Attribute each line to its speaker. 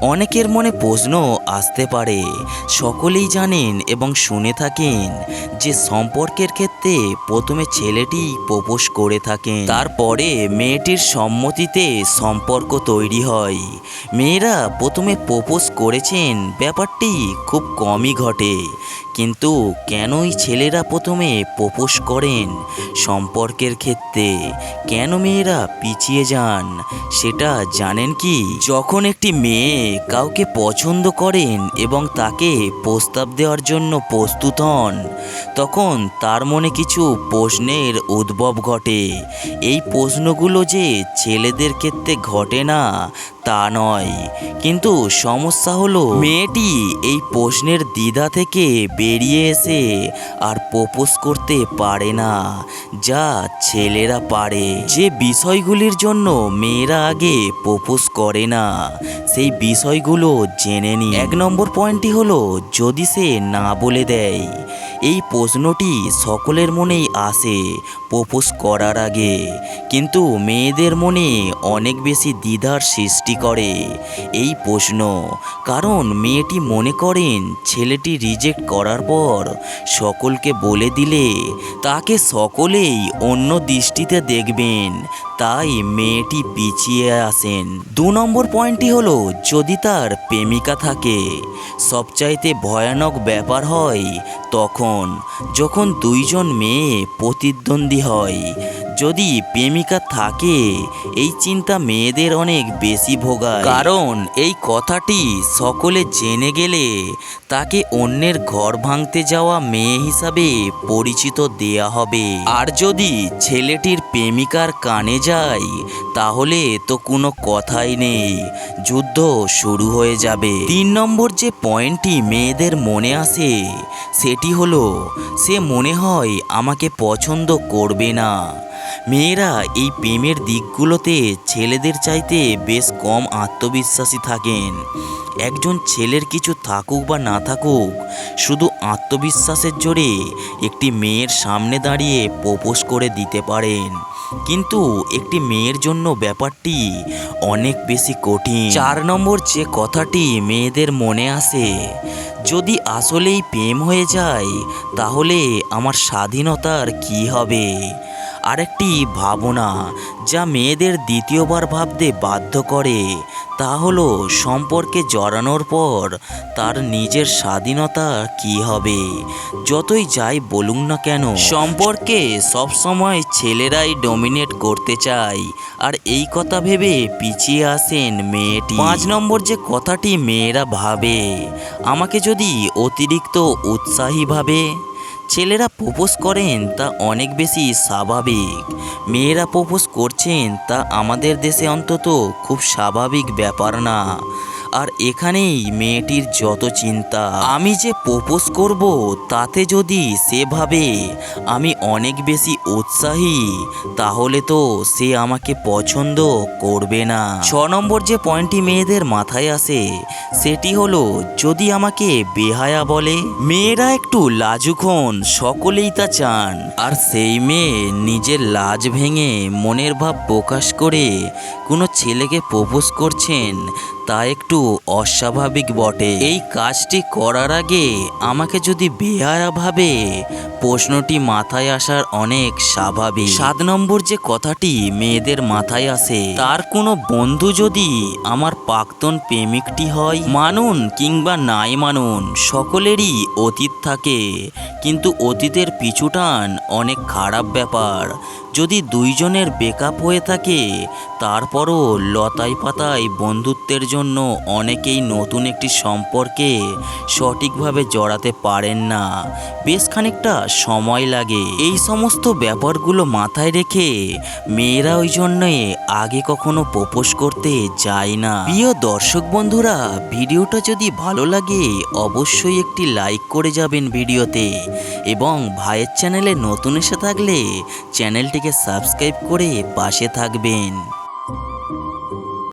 Speaker 1: অনেকের মনে প্রশ্ন আসতে পারে, সকলেই জানেন এবং শুনে থাকেন যে সম্পর্কের ক্ষেত্রে প্রথমে ছেলেটি প্রপোজ করে থাকেন, তারপরে মেয়েটির সম্মতিতে সম্পর্ক তৈরি হয়। মেয়েরা প্রথমে প্রপোজ করেছেন ব্যাপারটি খুব কমই ঘটে, কিন্তু কেনই ছেলেরা প্রথমে প্রপোজ করেন সম্পর্কের ক্ষেত্রে, কেন মেয়েরা পিছিয়ে যান সেটা জানেন কি? যখন একটি মেয়ে কাউকে পছন্দ করেন এবং তাকে প্রস্তাব দেওয়ার জন্য প্রস্তুত হন, তখন তার মনে কিছু প্রশ্নের উদ্ভব ঘটে। এই প্রশ্নগুলো যে ছেলেদের ক্ষেত্রে ঘটে না তা নয়, কিন্তু সমস্যা হলো মেয়েটি এই প্রশ্নের দ্বিধা থেকে বেরিয়ে এসে আর প্রপোজ করতে পারে না, যা ছেলেরা পারে। যে বিষয়গুলির জন্য মেয়েরা আগে প্রপোজ করে না সেই বিষয়গুলো জেনে নিন। 1 নম্বর পয়েন্টটি হলো, যদি সে না বলে দেয়। এই প্রশ্নটি সকলের মনেই আসে প্রপোজ করার আগে, কিন্তু মেয়েদের মনে অনেক বেশি দ্বিধার সৃষ্টি করে এই প্রশ্ন, কারণ মেয়েটি মনে করেন ছেলেটি রিজেক্ট করার পর সকলকে বলে দিলে তাকে সকলেই অন্য দৃষ্টিতে দেখবেন, তাই মেয়েটি পিছিয়ে আসেন। 2 নম্বর পয়েন্টটি হলো, যদি তার প্রেমিকা থাকে। সবচাইতে ভয়ানক ব্যাপার হয় তখন যখন দুইজন মেয়ে প্রতিদ্বন্দ্বী হয়। যদি প্রেমিকা থাকে, এই চিন্তা মেয়েদের অনেক বেশি ভোগায়, কারণ এই কথাটি সকলে জেনে গেলে তাকে অন্যের ঘর ভাঙতে যাওয়া মেয়ে হিসাবে পরিচিত দেয়া হবে। আর যদি ছেলেটির প্রেমিকার কানে যায়, তাহলে তো কোনো কথাই নেই, যুদ্ধ শুরু হয়ে যাবে। 3 নম্বর যে পয়েন্টটি মেয়েদের মনে আসে সেটি হলো, সে মনে হয় আমাকে পছন্দ করবে না। মেয়েরা এই প্রেমের দিকগুলোতে ছেলেদের চাইতে বেশ কম আত্মবিশ্বাসী থাকেন। একজন ছেলের কিছু থাকুক বা না থাকুক, শুধু আত্মবিশ্বাসের জোরে একটি মেয়ের সামনে দাঁড়িয়ে প্রপোজ করে দিতে পারেন, কিন্তু একটি মেয়ের জন্য ব্যাপারটি অনেক বেশি কঠিন। 4 নম্বর যে কথাটি মেয়েদের মনে আসে, যদি আসলেই প্রেম হয়ে যায় তাহলে আমার স্বাধীনতার কি হবে? আরেকটি ভাবনা যা মেয়েদের দ্বিতীয়বার ভাবতে বাধ্য করে তা হলো, সম্পর্কে জড়ানোর পর তার নিজের স্বাধীনতা কি হবে? যতই যাই বলুন না কেন, সম্পর্কে সবসময় ছেলেরাই ডমিনেট করতে চায়, আর এই কথা ভেবে পিছিয়ে আসেন মেয়েটি। 5 নম্বর যে কথাটি মেয়েরা ভাবে, আমাকে যদি অতিরিক্ত উৎসাহী ভাবে। ছেলেরা প্রপোজ করেন তা অনেক বেশি স্বাভাবিক, মেয়েরা প্রপোজ করছেন তা আমাদের দেশে অন্তত খুব স্বাভাবিক ব্যাপার না। আর এখানেই মেয়েটির যত চিন্তা, আমি যে প্রপোজ করব তাতে যদি সে ভাবে আমি অনেক বেশি উৎসাহী, তাহলে তো সে আমাকে পছন্দ করবে না। 6 নম্বর যে পয়েন্টটি মেয়েদের মাথায় আসে সেটি হলো, যদি আমাকে বেহায়া বলে। মেয়েরা একটু লাজুক হন, সকলেই তা চান, আর সেই মেয়ে নিজের লাজ ভেঙে মনের ভাব প্রকাশ করে কোনো ছেলেকে প্রপোজ করছেন, তা একটু অস্বাভাবিক বটে। এই কাজটি করার আগে আমাকে যদি বেহায়া ভাবে, প্রশ্নটি মাথায় আসার অনেক স্বাভাবিক। 7 নম্বর যে কথাটি মেয়েদের মাথায় আসে, তার কোনো বন্ধু যদি আমার প্রাক্তন প্রেমিকটি হয়, মানুন কিংবা নাই মানুন, সকলেরই অতীত থাকে, কিন্তু অতীতের পিছুটান অনেক খারাপ ব্যাপার। যদি দুইজনের ব্রেকআপ হয়ে থাকে, তারপরও লতায় পাতায় বন্ধুত্বের জন্য অনেকেই নতুন একটি সম্পর্কে সঠিকভাবে জড়াতে পারেন না, বেশ খানিকটা সময় লাগে। এই সমস্ত ব্যাপারগুলো মাথায় রেখে মেয়েরা ওই জন্যে আগে কখনো প্রপোজ করতে যায় না। প্রিয় দর্শক বন্ধুরা, ভিডিওটা যদি ভালো লাগে অবশ্যই একটি লাইক করে যাবেন ভিডিওতে, এবং ভাইয়ের চ্যানেলে নতুন এসে থাকলে চ্যানেলটিকে সাবস্ক্রাইব করে পাশে থাকবেন।